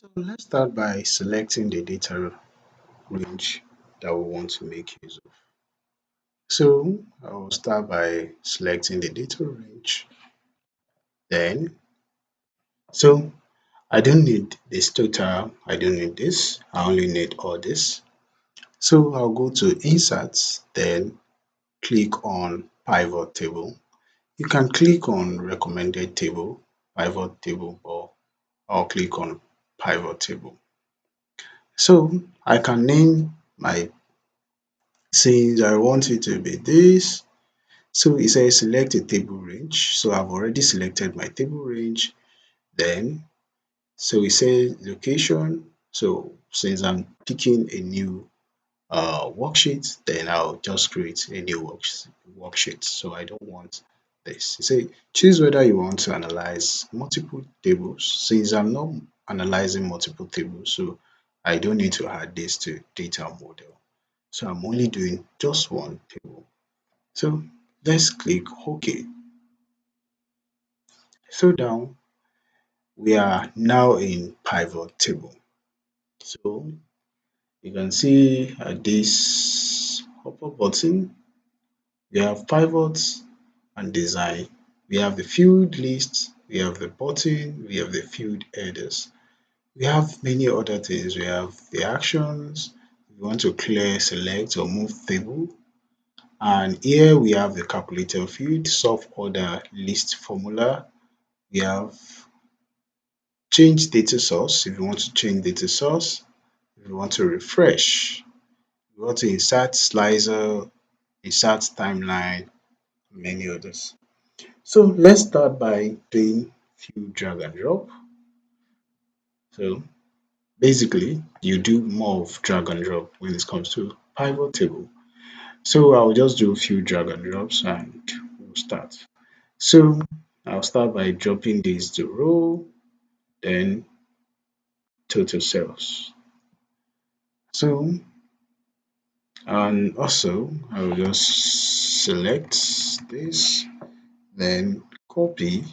So let's start by selecting the data range that we want to make use of. So I will start by selecting the data range. Then, so I don't need this total, I don't need this, I only need all this. So I'll go to insert, then click on pivot table. You can click on recommended table, pivot table, or I'll click on pivot table. So I can name my, since I want it to be this. So it says select a table range. So I've already selected my table range. Then, so it says location. So since I'm picking a new worksheet, then I'll just create a new worksheet. So I don't want this. You say choose whether you want to analyze multiple tables. Since I'm not analyzing multiple tables, so I don't need to add this to data model. So I'm only doing just one table. So let's click OK. So now we are now in pivot table. So you can see at this upper button, we have pivots and design. We have the field list, we have the button, we have the field headers. We have many other things. We have the actions. If you want to clear, select, or move table. And here we have the calculator field, sort order list formula. We have change data source if you want to change data source. If you want to refresh, you want to insert slicer, insert timeline, many others. So let's start by doing few drag and drop. So basically, you do more of drag and drop when it comes to pivot table. So I'll just do a few drag and drops and we'll start. So I'll start by dropping this to row, then total sales. So, and also I will just select this, then copy,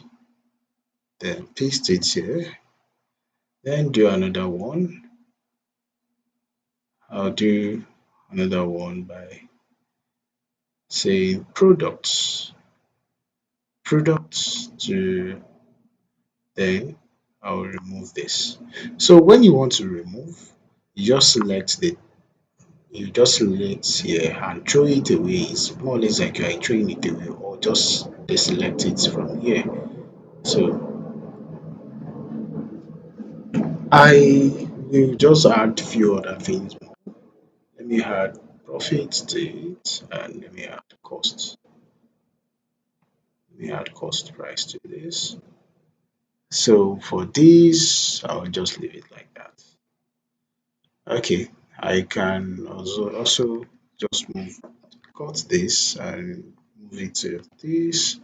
then paste it here, then do another one. I'll do another one by saying products to, then I'll remove this. So when you want to remove, you just select the, you just select here and throw it away. It's more or less like you are throwing it away, or just deselect it from here. So I will just add few other things. Let me add profit to it, and let me add cost. Let me add cost price to this. So for this, I'll just leave it like that. Okay, I can also just cut this and move it to this,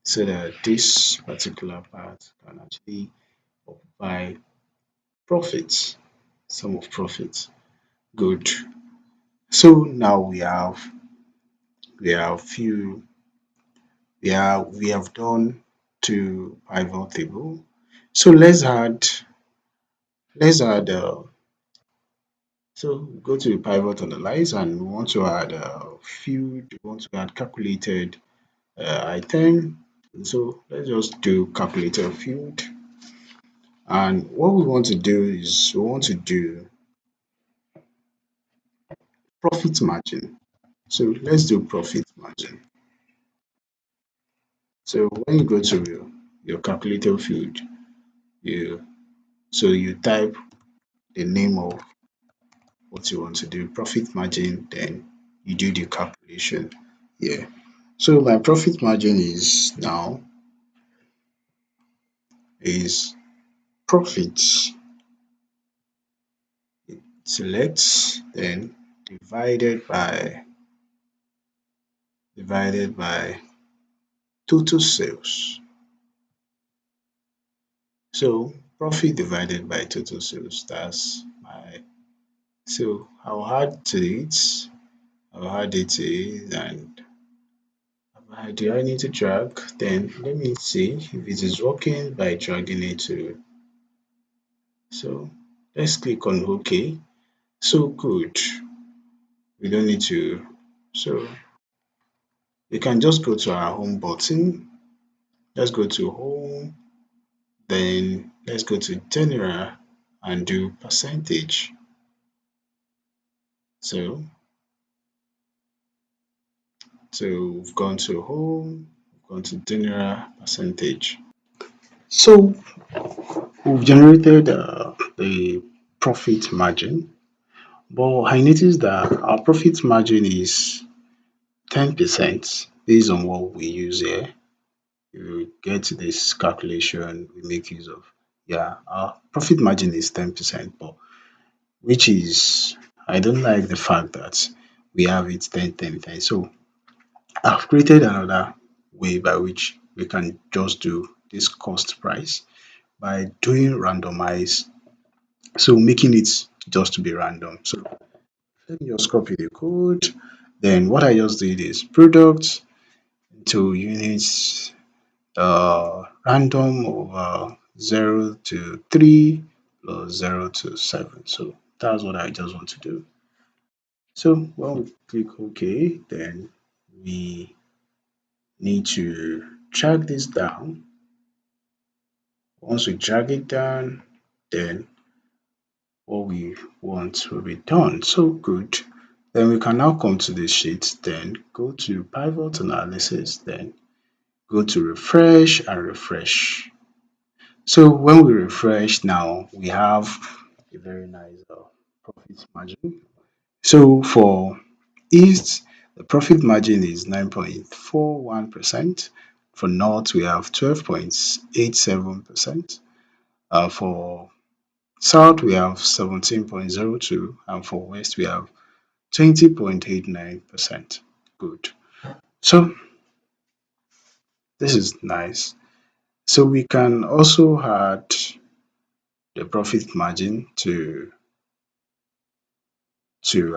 so that this particular part can actually occupy profits, sum of profits. Good. So now we have few we have done to pivot table. So let's add so go to pivot analyze, and we want to add a field, we want to add calculated item. So let's just do calculator field. And what we want to do is we want to do profit margin. So let's do profit margin. So when you go to your calculator field, you you type the name of what you want to do, profit margin, then you do the calculation here. So my profit margin is now is profit, select, then divided by total sales. So profit divided by total sales, that's my, so I'll add to it, and do I need to drag? Then let me see if it is working by dragging it to So let's click on OK. So good. We don't need to. So we can just go to our home button. Let's go to home. Then let's go to general and do percentage. So we've gone to home, we've gone to general percentage. So we've generated the profit margin, but I noticed that our profit margin is 10% based on what we use here. You get this calculation we make use of. Yeah, our profit margin is 10%, but which is, I don't like the fact that we have it 10. So I've created another way by which we can just do this cost price by doing randomize, so making it just to be random. So let me just copy the code. Then what I just did is product to units, random over 0 to 3 plus 0 to 7. So that's what I just want to do. So when we click OK, then we need to drag this down. Once we drag it down, then what we want will be done. So good. Then we can now come to the sheet, then go to pivot analysis, then go to refresh and refresh. So when we refresh now, we have a very nice profit margin. So for East, the profit margin is 9.41%. For North, we have 12.87%. For South, we have 17.02, and for West, we have 20.89%. Good. So this is nice. So we can also add the profit margin to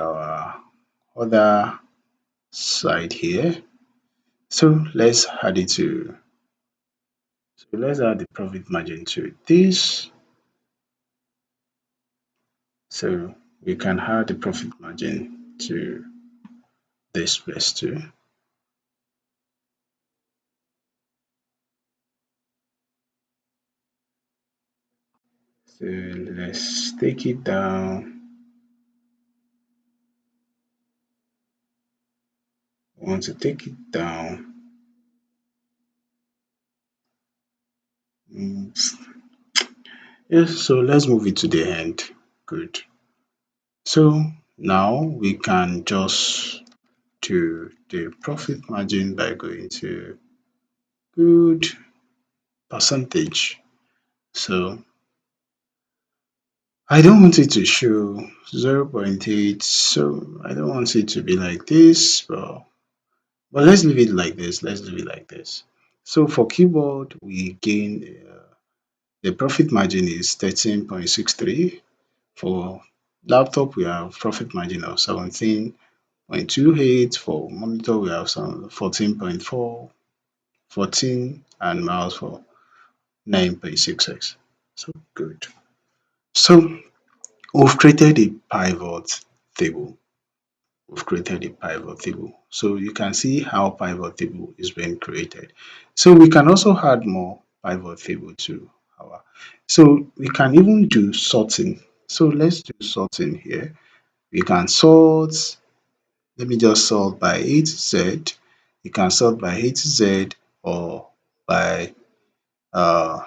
our other side here. So let's add the profit margin to this. So we can add the profit margin to this place too. So let's take it down. I want to take it down. Mm, yes, so let's move it to the end. Good. So now we can just do the profit margin by going to good percentage. So I don't want it to show 0.8, so I don't want it to be like this, but let's leave it like this. Let's leave it like this. So for keyboard, we gain the profit margin is 13.63. For laptop, we have profit margin of 17.28. For monitor, we have some 14.4, 14, and mouse for 9.66. So good. So we've created a pivot table. We've created a pivot table. So you can see how pivot table is being created. So we can also add more pivot table to our. So we can even do sorting. So let's do sorting here. We can sort. Let me just sort by A to Z. You can sort by A to Z or by uh,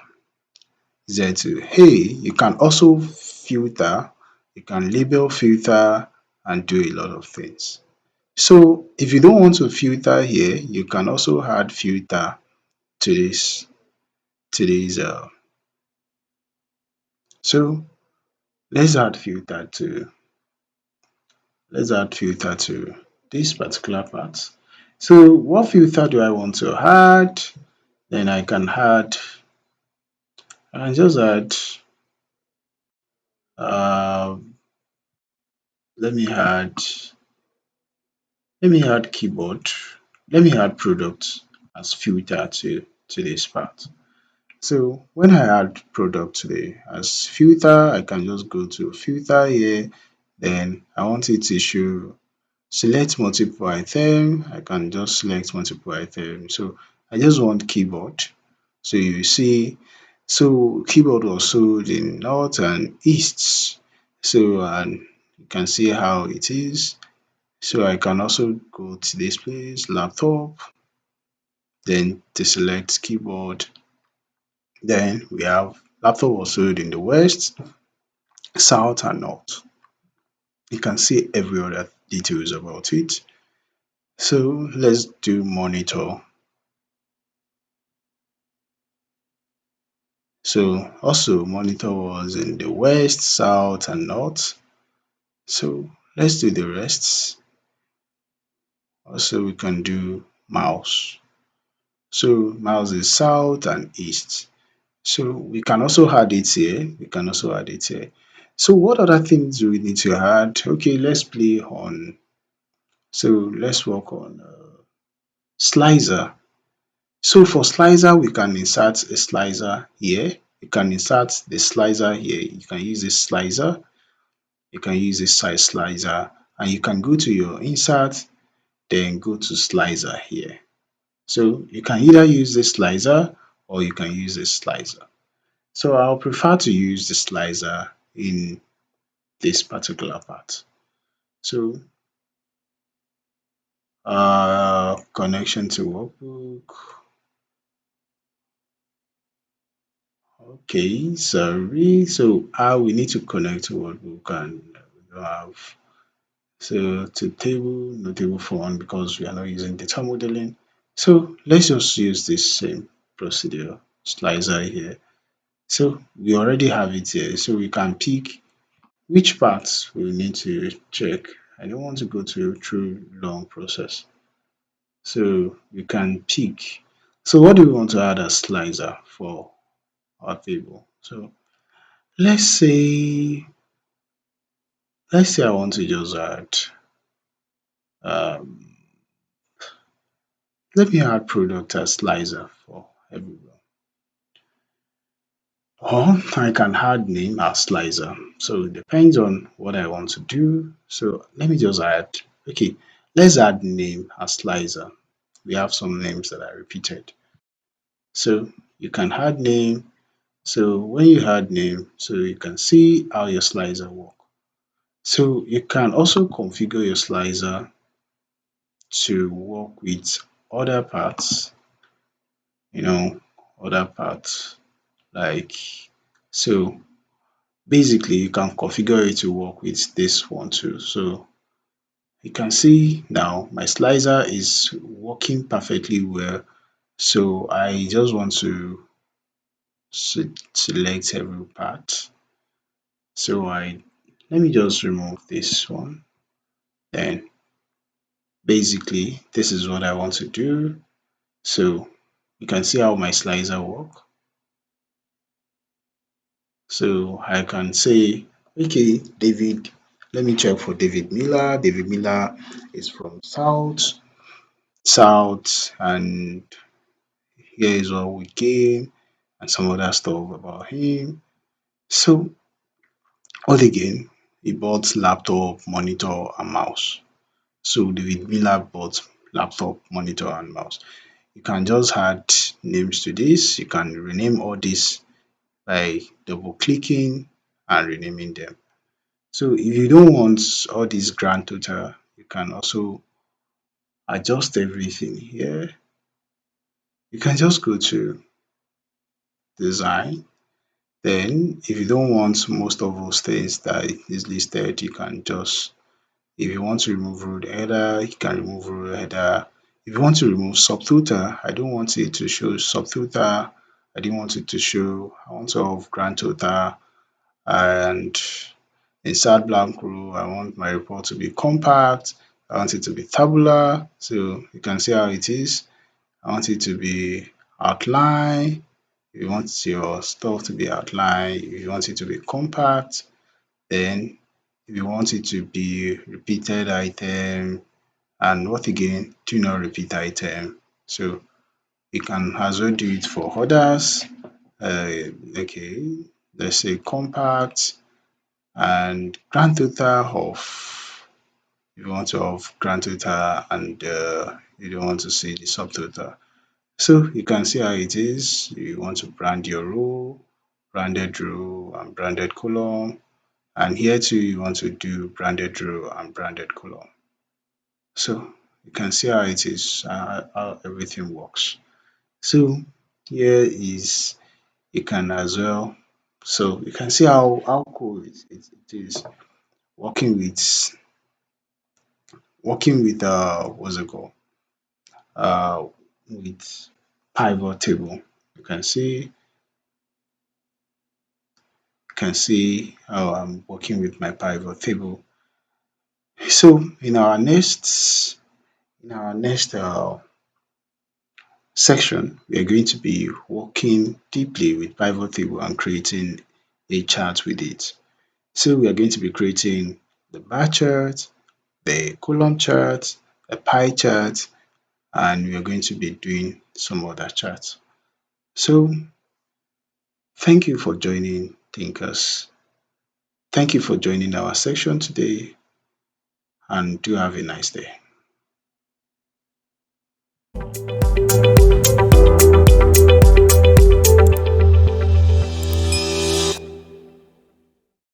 Z to A. You can also filter. You can label, filter, and do a lot of things. So if you don't want to filter here, you can also add filter to this. So let's add filter to this particular part. So what filter do I want to add? Then I can add, and just add, uh, let me add, keyboard. Let me add product as filter to this part. So when I add product today as filter, I can just go to filter here. Then I want it to show select multiple item. I can just select multiple item. So I just want keyboard. So you see, so keyboard was sold in north and east. So and you can see how it is. So I can also go to this place, laptop, then to select keyboard. Then we have laptop was sold in the west, south and north. You can see every other details about it. So let's do monitor. So also monitor was in the west, south and north. So let's do the rest. Also we can do mouse. So mouse is south and east. So we can also add it here. We can also add it here. So what other things do we need to add? Okay, let's play on. So let's work on slicer. So for slicer, we can insert a slicer here. You can insert the slicer here. You can use this slicer. You can use this size slicer, and you can go to your insert, then go to slicer here. So you can either use this slicer or you can use this slicer. So I'll prefer to use the slicer in this particular part. So connection to workbook. Okay, sorry. So how we need to connect to workbook and we don't have so to table, no table for one because we are not using data modeling. So let's just use this same procedure slicer here. So we already have it here. So we can pick which parts we need to check. I don't want to go through long process. So we can pick. So what do we want to add as slicer for our table? So let's say I want to just add um let me add product as slicer for everyone. Or I can add name as slicer. So it depends on what I want to do. So let me just add, okay, let's add name as slicer. We have some names that are repeated. So you can add name. So when you add name, so you can see how your slicer work. So you can also configure your slicer to work with other parts, you know, other parts like so basically you can configure it to work with this one too. So you can see now my slicer is working perfectly well. So I just want to select every part. So I let me just remove this one. Then basically this is what I want to do. So you can see how my slicer work. So I can say, okay, David, let me check for David Miller. David Miller is from South, and here is what we came and some other stuff about him. So all again, he bought laptop, monitor, and mouse. So David Miller bought laptop, monitor, and mouse. You can just add names to this. You can rename all this by double clicking and renaming them. So if you don't want all this grand total, you can also adjust everything here. You can just go to design. Then if you don't want most of those things that is listed, you can just if you want to remove road header, you can remove road header. If you want to remove subtotal, I don't want it to show subtotal. I didn't want it to show. I want to have grand total and insert blank row. I want my report to be compact. I want it to be tabular. So you can see how it is. I want it to be outline. If you want your stuff to be outlined, if you want it to be compact, then if you want it to be repeated item and what again, do not repeat item. So you can as well do it for others Okay, let's say compact and grand total of, you want to have grand total and you don't want to see the subtotal. So you can see how it is. You want to brand your row and branded column. And here too, you want to do branded row and branded column. So you can see how it is, how everything works. So here is, you can as well, so you can see how cool it is working with what's it called, uh with pivot table. You can see, how I'm working with my pivot table. So in our next section, we are going to be working deeply with pivot table and creating a chart with it. So we are going to be creating the bar chart, the column chart, a pie chart, and we are going to be doing some other charts. So thank you for joining Thinkers. Thank you for joining our section today, and do have a nice day.